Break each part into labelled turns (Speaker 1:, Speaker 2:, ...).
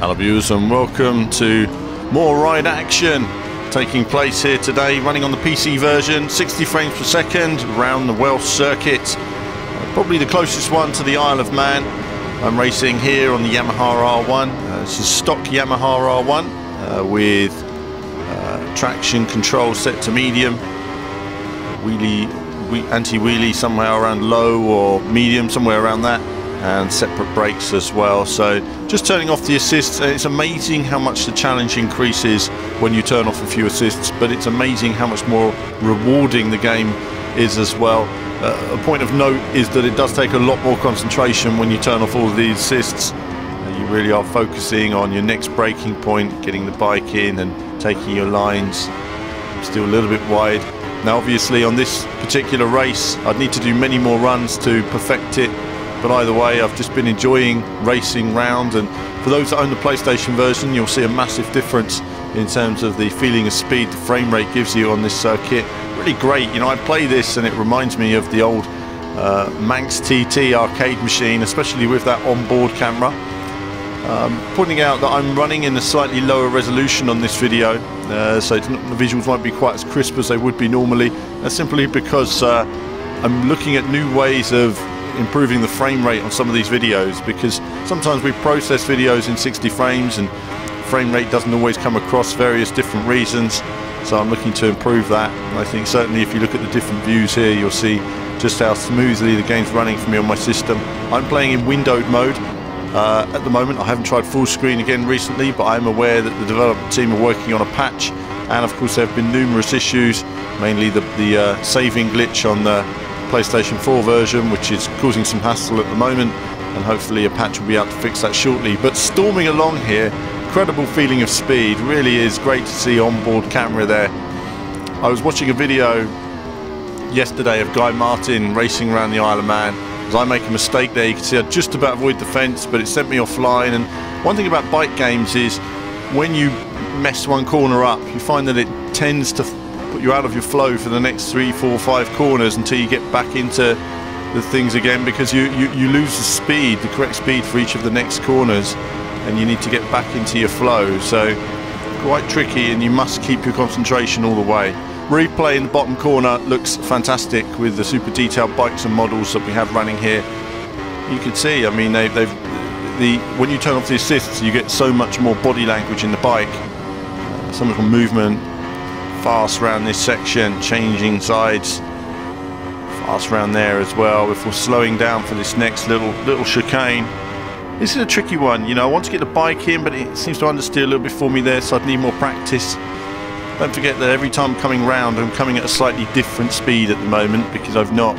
Speaker 1: Hello viewers and welcome to more ride action taking place here today, running on the PC version, 60 frames per second around the Welsh circuit, probably the closest one to the Isle of Man. I'm racing here on the Yamaha R1. This is stock Yamaha R1 with traction control set to medium, anti-wheelie somewhere around low or medium, somewhere around that, and separate brakes as well. So just turning off the assists, and it's amazing how much the challenge increases when you turn off a few assists, but it's amazing how much more rewarding the game is as well. A point of note is that it does take a lot more concentration when you turn off all of these assists. You really are focusing on your next braking point, getting the bike in and taking your lines. Still a little bit wide. Now obviously on this particular race I'd need to do many more runs to perfect it. But either way, I've just been enjoying racing round, and for those that own the PlayStation version, you'll see a massive difference in terms of the feeling of speed the frame rate gives you on this circuit. Really great. You know, I play this and it reminds me of the old Manx TT arcade machine, especially with that onboard camera. Pointing out that I'm running in a slightly lower resolution on this video, so the visuals won't be quite as crisp as they would be normally. That's simply because I'm looking at new ways of improving the frame rate on some of these videos, because sometimes we process videos in 60 frames and frame rate doesn't always come across various different reasons, so I'm looking to improve that. And I think certainly if you look at the different views here, you'll see just how smoothly the game's running for me on my system. I'm playing in windowed mode at the moment. I haven't tried full screen again recently, but I'm aware that the development team are working on a patch, and of course there have been numerous issues, mainly the saving glitch on the PlayStation 4 version, which is causing some hassle at the moment, and hopefully a patch will be out to fix that shortly. But storming along here, incredible feeling of speed, really is great to see onboard camera there. I was watching a video yesterday of Guy Martin racing around the Isle of Man. As I make a mistake there, you can see I just about avoid the fence, but it sent me offline. And one thing about bike games is when you mess one corner up, you find that it tends to put you out of your flow for the next 3, 4, 5 corners until you get back into the things again, because you lose the speed, the correct speed for each of the next corners, and you need to get back into your flow. So quite tricky, and you must keep your concentration all the way. Replay in the bottom corner looks fantastic with the super detailed bikes and models that we have running here. You can see, I mean, when you turn off the assists, you get so much more body language in the bike, so much more movement. Fast around this section, changing sides, fast around there as well before slowing down for this next little chicane. This is a tricky one, you know. I want to get the bike in, but it seems to understeer a little bit for me there, so I'd need more practice. Don't forget that every time I'm coming round, I'm coming at a slightly different speed at the moment, because I've not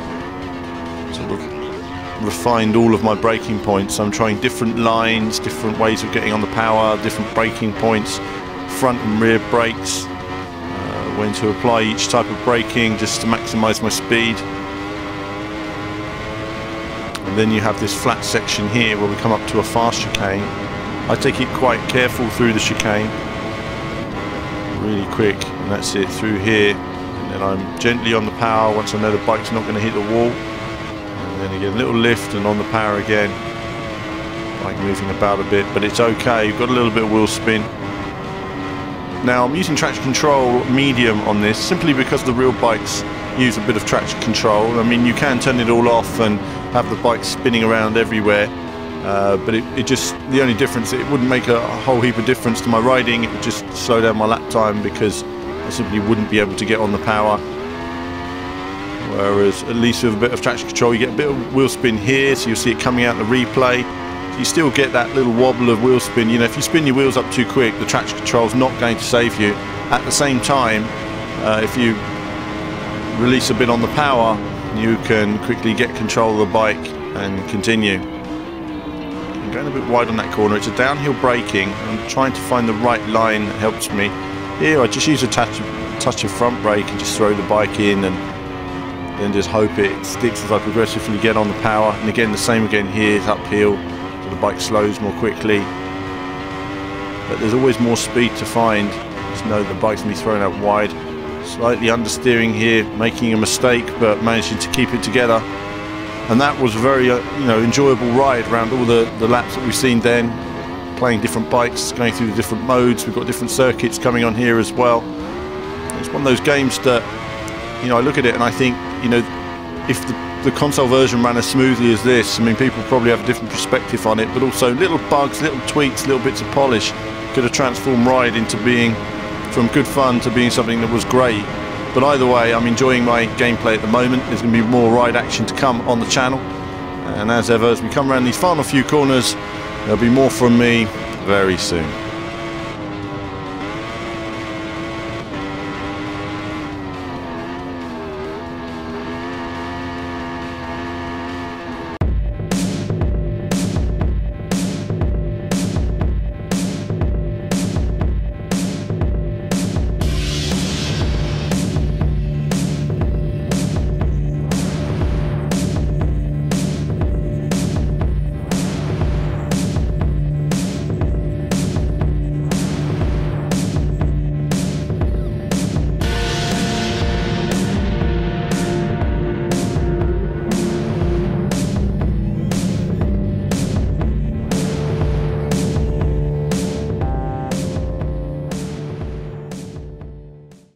Speaker 1: sort of refined all of my braking points. I'm trying different lines, different ways of getting on the power, different braking points, front and rear brakes, when to apply each type of braking just to maximise my speed. And then you have this flat section here where we come up to a fast chicane. I take it quite careful through the chicane, really quick, and that's it through here, and then I'm gently on the power once I know the bike's not going to hit the wall, and then again a little lift and on the power again, bike moving about a bit, but it's okay. You've got a little bit of wheel spin. Now I'm using traction control medium on this simply because the real bikes use a bit of traction control. I mean, you can turn it all off and have the bike spinning around everywhere, but it just, the only difference, it wouldn't make a whole heap of difference to my riding. It would just slow down my lap time because I simply wouldn't be able to get on the power. Whereas at least with a bit of traction control you get a bit of wheel spin here, so you'll see it coming out in the replay. You still get that little wobble of wheel spin. You know, if you spin your wheels up too quick, the traction control is not going to save you. At the same time, if you release a bit on the power, you can quickly get control of the bike and continue. I'm going a bit wide on that corner. It's a downhill braking. I'm trying to find the right line that helps me. Here I just use a touch of front brake and just throw the bike in, and then just hope it sticks as I progressively get on the power. And again, the same again here, it's uphill. The bike slows more quickly, but there's always more speed to find. Just know the bike's going to be thrown out wide. Slightly understeering here, making a mistake, but managing to keep it together. And that was a very enjoyable ride around all the laps that we've seen then. playing different bikes, going through the different modes. We've got different circuits coming on here as well. It's one of those games that, you know, I look at it and I think, you know, if the console version ran as smoothly as this, I mean, people probably have a different perspective on it, but also little bugs, little tweaks, little bits of polish could have transformed Ride into being from good fun to being something that was great. But either way, I'm enjoying my gameplay at the moment. There's going to be more Ride action to come on the channel, and as ever, as we come around these final few corners, there'll be more from me very soon.